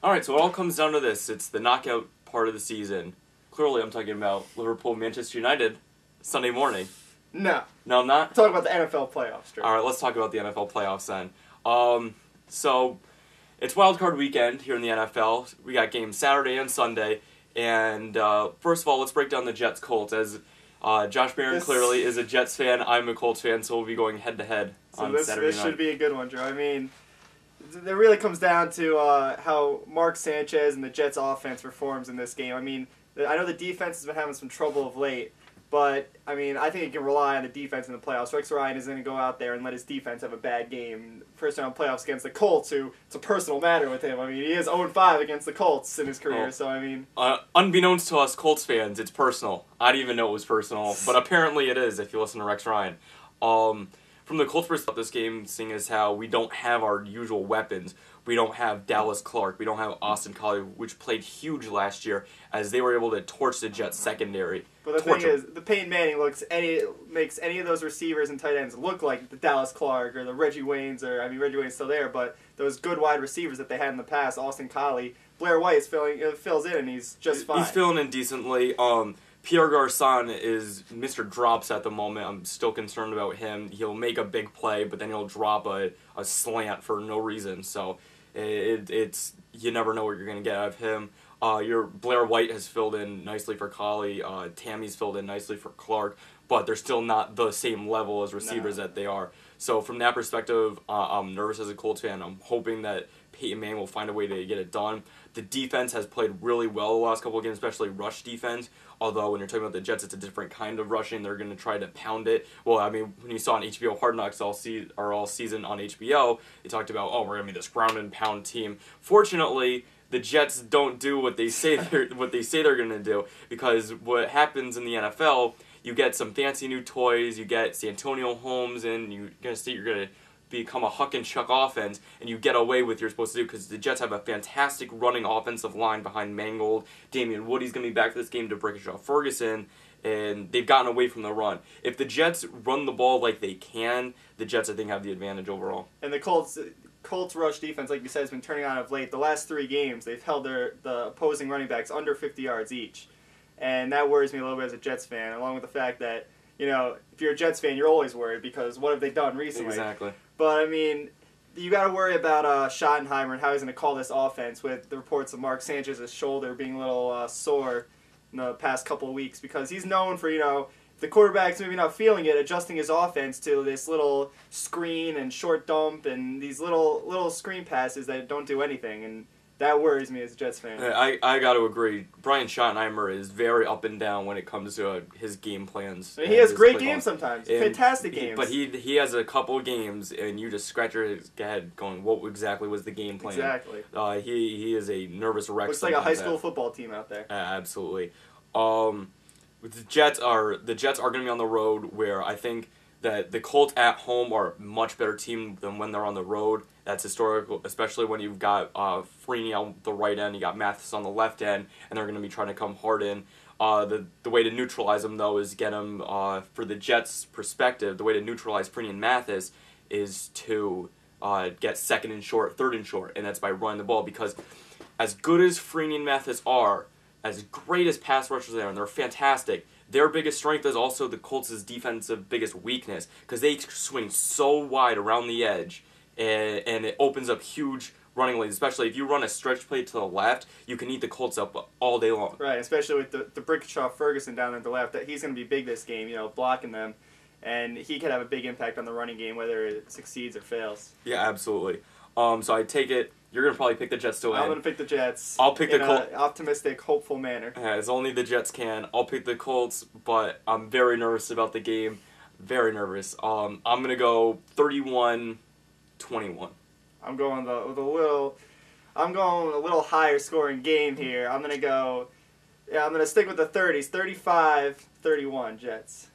All right, so it all comes down to this. It's the knockout part of the season. Clearly, I'm talking about Liverpool, Manchester United, Sunday morning. No. No, I'm not? Talk about the NFL playoffs, Drew. All right, let's talk about the NFL playoffs then. So it's Wild Card Weekend here in the NFL. We got games Saturday and Sunday. And first of all, let's break down the Jets-Colts. As Josh Barron clearly is a Jets fan, I'm a Colts fan, so we'll be going head-to-head on Saturday night. This should be a good one, Drew. I mean, it really comes down to how Mark Sanchez and the Jets' offense performs in this game. I mean, I know the defense has been having some trouble of late, but, I mean, I think you can rely on the defense in the playoffs. Rex Ryan isn't going to go out there and let his defense have a bad game. First round playoffs against the Colts, who it's a personal matter with him. I mean, he is 0-5 against the Colts in his career, so, I mean... unbeknownst to us Colts fans, it's personal. I didn't even know it was personal, but apparently it is if you listen to Rex Ryan. From the Colts perspective, this game, seeing as how we don't have our usual weapons. We don't have Dallas Clark. We don't have Austin Collie, which played huge last year, as they were able to torch the Jets secondary. But the thing is, the Peyton Manning makes any of those receivers and tight ends look like the Dallas Clark or the Reggie Waynes, Reggie Wayne's still there, but those good wide receivers that they had in the past, Austin Collie, Blair White fills in, and he's just fine. He's filling in decently. Pierre Garçon is Mr. Drops at the moment. I'm still concerned about him. He'll make a big play, but then he'll drop a slant for no reason. So it's you never know what you're going to get out of him. Your Blair White has filled in nicely for Collie. Tammy's filled in nicely for Clark, but they're still not the same level as receivers that they are. So from that perspective, I'm nervous as a Colts fan. I'm hoping that Peyton Manning will find a way to get it done. The defense has played really well the last couple of games, especially rush defense. Although when you're talking about the Jets, it's a different kind of rushing. They're going to try to pound it. Well, I mean, when you saw on HBO Hard Knocks all season on HBO, they talked about, we're going to be this ground and pound team. Fortunately, the Jets don't do what they say they're going to do, because what happens in the NFL, you get some fancy new toys, you get Santonio Holmes, and you're going to become a huck and chuck offense, and you get away with what you're supposed to do, because the Jets have a fantastic running offensive line behind Mangold. Damian Woody's going to be back for this game to Brickashaw Ferguson, and they've gotten away from the run. If the Jets run the ball like they can, the Jets, I think, have the advantage overall. And the Colts rush defense, like you said, has been turning on of late. The last 3 games, they've held the opposing running backs under 50 yards each, and that worries me a little bit as a Jets fan, along with the fact that, you know, if you're a Jets fan, you're always worried, because what have they done recently? Exactly. But, I mean, you got to worry about Schottenheimer and how he's going to call this offense, with the reports of Mark Sanchez's shoulder being a little sore in the past couple of weeks, because he's known for, you know, if the quarterback's maybe not feeling it, adjusting his offense to this little screen and short dump and these little screen passes that don't do anything, and that worries me as a Jets fan. I got to agree. Brian Schottenheimer is very up and down when it comes to his game plans. I mean, he has great games sometimes, fantastic games. But he has a couple of games, and you just scratch your head going, what exactly was the game plan? Exactly. He is a nervous wreck. Looks like a high school football team out there. Absolutely. The Jets are going to be on the road, where I think that the Colts at home are a much better team than when they're on the road. That's historical, especially when you've got Freeney on the right end, you got Mathis on the left end, and they're going to be trying to come hard in. The way to neutralize them, though, is get them, for the Jets' perspective, the way to neutralize Freeney and Mathis is to get second and short, third and short, and that's by running the ball, because as good as Freeney and Mathis are, as great as pass rushers they are, and they're fantastic, their biggest strength is also the Colts' defensive biggest weakness, because they swing so wide around the edge, and it opens up huge running lanes, especially if you run a stretch play to the left, you can eat the Colts up all day long. Right, especially with the Brickashaw Ferguson down at the left. That he's going to be big this game, you know, blocking them, and he could have a big impact on the running game, whether it succeeds or fails. Yeah, absolutely. So I take it you're going to probably pick the Jets to win. I'm going to pick the Jets. I'll pick the Colts. Optimistic, hopeful manner. As only the Jets can. I'll pick the Colts, but I'm very nervous about the game. Very nervous. I'm going to go 31-21. I'm going a little higher scoring game here. I'm going to stick with the 30s. 35-31 Jets.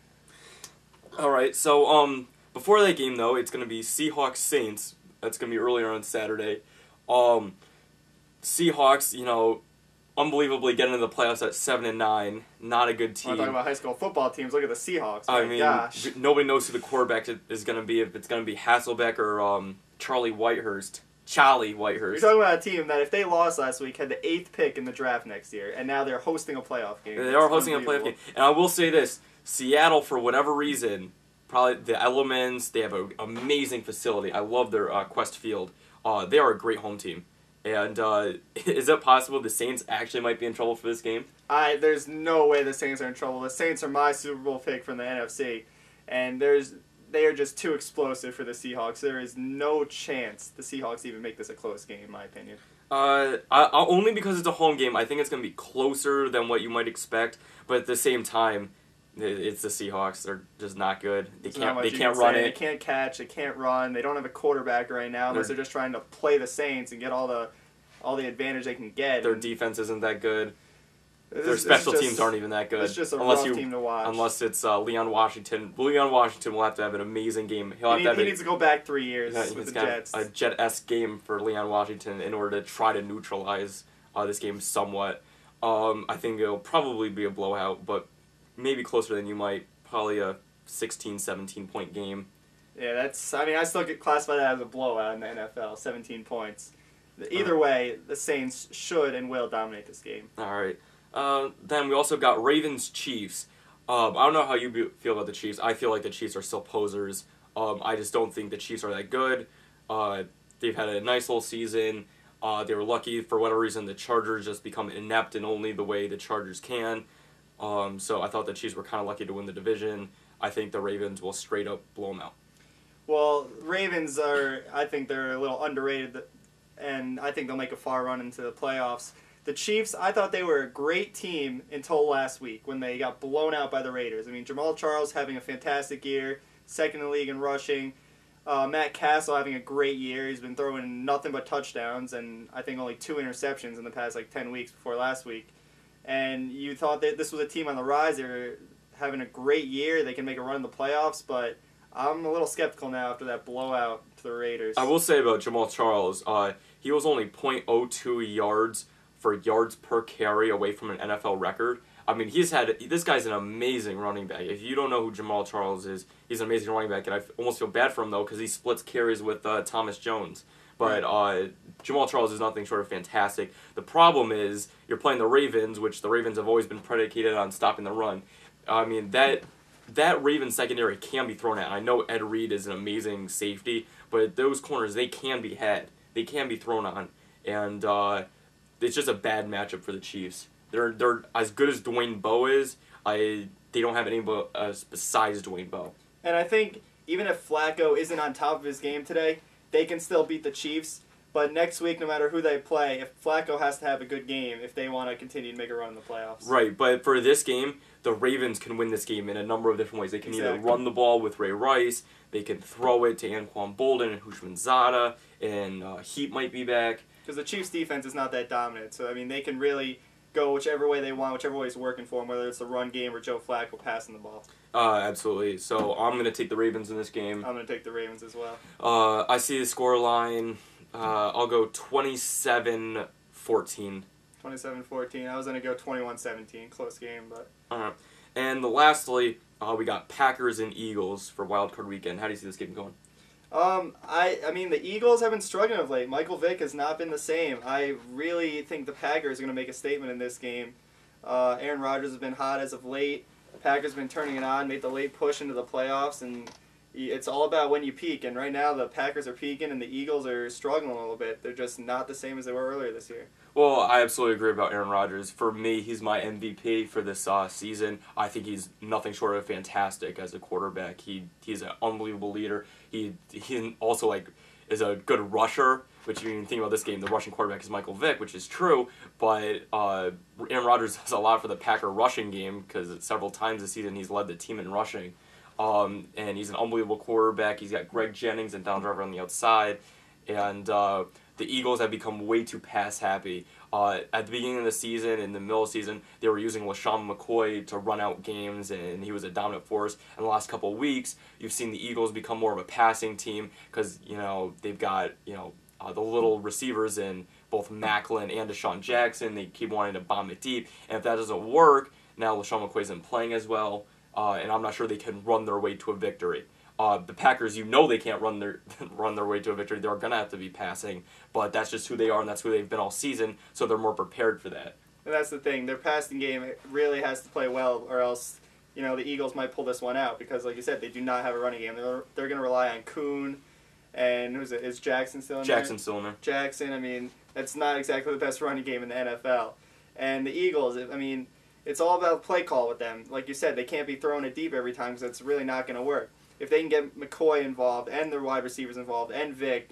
All right. So before that game though, it's going to be Seahawks Saints. That's going to be earlier on Saturday. Seahawks, you know, unbelievably getting into the playoffs at 7-9. Not a good team. I'm talking about high school football teams. Look at the Seahawks. I mean, gosh. Nobody knows who the quarterback is going to be. If it's going to be Hasselbeck or Charlie Whitehurst. Charlie You're Whitehurst. talking about a team that, if they lost last week, had the 8th pick in the draft next year, and now they're hosting a playoff game. They are hosting a playoff game. And I will say this, Seattle, for whatever reason, probably the Elements, they have an amazing facility. I love their Quest Field. They are a great home team. And is it possible the Saints actually might be in trouble for this game? There's no way the Saints are in trouble. The Saints are my Super Bowl pick from the NFC, and they are just too explosive for the Seahawks. There is no chance the Seahawks even make this a close game, in my opinion. Only because it's a home game. I think it's going to be closer than what you might expect, but at the same time, it's the Seahawks. They're just not good. They can't run it. They can't catch. They can't run. They don't have a quarterback right now, unless they're just trying to play the Saints and get all the advantage they can get. Their defense isn't that good. Their special teams aren't even that good. It's just a rough team to watch. Unless it's Leon Washington. Leon Washington will have to have an amazing game. He needs to go back 3 years with the Jets. A Jet-esque game for Leon Washington in order to try to neutralize this game somewhat. I think it'll probably be a blowout, but maybe closer than you might. Probably a 16, 17-point game. Yeah, I still could classify that as a blowout in the NFL, 17 points. Either way, the Saints should and will dominate this game. All right. Then we also got Ravens-Chiefs. I don't know how you feel about the Chiefs. I feel like the Chiefs are still posers. I just don't think the Chiefs are that good. They've had a nice little season. They were lucky, for whatever reason, the Chargers just become inept in only the way the Chargers can. So I thought the Chiefs were kind of lucky to win the division. I think the Ravens will straight up blow them out. Well, Ravens I think they're a little underrated, and I think they'll make a far run into the playoffs. The Chiefs, I thought they were a great team until last week when they got blown out by the Raiders. I mean, Jamal Charles having a fantastic year, second in the league in rushing. Matt Castle having a great year. He's been throwing nothing but touchdowns, and I think only 2 interceptions in the past 10 weeks before last week. And you thought that this was a team on the rise. They were having a great year. They can make a run in the playoffs, but I'm a little skeptical now after that blowout to the Raiders. I will say about Jamal Charles, he was only .02 yards for yards per carry away from an NFL record. I mean, this guy's an amazing running back. If you don't know who Jamal Charles is, he's an amazing running back, and I almost feel bad for him, though, because he splits carries with Thomas Jones. But Jamal Charles is nothing short of fantastic. The problem is you're playing the Ravens, which the Ravens have always been predicated on stopping the run. I mean, that Ravens secondary can be thrown at. I know Ed Reed is an amazing safety, but those corners, they can be had. They can be thrown on. And it's just a bad matchup for the Chiefs. They're as good as Dwayne Bowe is. They don't have anybody besides Dwayne Bowe. And I think even if Flacco isn't on top of his game today, they can still beat the Chiefs. But next week, no matter who they play, if Flacco has to have a good game if they want to continue to make a run in the playoffs. Right, but for this game, the Ravens can win this game in a number of different ways. They can either run the ball with Ray Rice, they can throw it to Anquan Bolden and Houshmandzadeh, and Heat might be back. Because the Chiefs' defense is not that dominant. So, I mean, they can really go whichever way they want, whichever way is working for them, whether it's the run game or Joe Flacco passing the ball. Absolutely. So I'm going to take the Ravens in this game. I'm going to take the Ravens as well. I see the score line. I'll go 27-14. 27-14. I was going to go 21-17. Close game, but... And lastly, we got Packers and Eagles for Wild Card Weekend. How do you see this game going? I mean, the Eagles have been struggling of late. Michael Vick has not been the same. I really think the Packers are going to make a statement in this game. Aaron Rodgers has been hot as of late. The Packers have been turning it on, made the late push into the playoffs, and it's all about when you peak. And right now, the Packers are peaking, and the Eagles are struggling a little bit. They're just not the same as they were earlier this year. Well, I absolutely agree about Aaron Rodgers. For me, he's my MVP for this season. I think he's nothing short of fantastic as a quarterback. He's an unbelievable leader. He also is a good rusher, which you can think about this game. The rushing quarterback is Michael Vick, which is true, but Aaron Rodgers does a lot for the Packer rushing game because several times this season he's led the team in rushing. And he's an unbelievable quarterback. He's got Greg Jennings and Donald Driver on the outside, and the Eagles have become way too pass-happy. At the beginning of the season, in the middle of the season, they were using LaShawn McCoy to run out games, and he was a dominant force. In the last couple of weeks, you've seen the Eagles become more of a passing team because, they've got, the little receivers in both Macklin and Deshaun Jackson. They keep wanting to bomb it deep, and if that doesn't work, now LaShawn McCoy isn't playing as well, and I'm not sure they can run their way to a victory. The Packers, they can't run their way to a victory. They're gonna have to be passing, but that's just who they are, and that's who they've been all season. So they're more prepared for that. And that's the thing. Their passing game really has to play well, or else the Eagles might pull this one out because, like you said, they do not have a running game. They're going to rely on Kuhn, and who's it? Is Jackson still in there? Jackson's still in there. Jackson. I mean, that's not exactly the best running game in the NFL. And the Eagles, I mean, it's all about play call with them. Like you said, they can't be throwing it deep every time because it's really not going to work. If they can get McCoy involved and their wide receivers involved and Vic,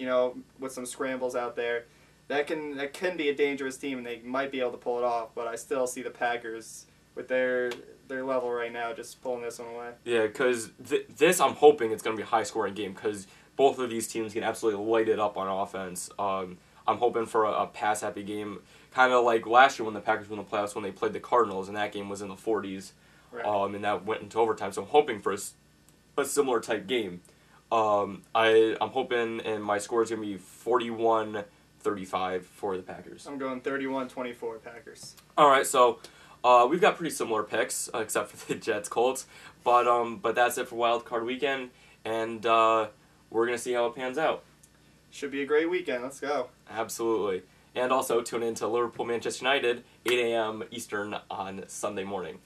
with some scrambles out there, that can be a dangerous team, and they might be able to pull it off. But I still see the Packers with their level right now just pulling this one away. Yeah, because this I'm hoping it's going to be a high-scoring game because both of these teams can absolutely light it up on offense. I'm hoping for a pass-happy game, kind of like last year when the Packers won the playoffs when they played the Cardinals, and that game was in the 40s, right. And that went into overtime. So I'm hoping for a similar type game. I'm hoping, and my score is going to be 41-35 for the Packers. I'm going 31-24 Packers. All right, so we've got pretty similar picks, except for the Jets-Colts. But that's it for Wild Card Weekend, and we're going to see how it pans out. Should be a great weekend. Let's go. Absolutely. And also tune in to Liverpool-Manchester United, 8 a.m. Eastern on Sunday morning.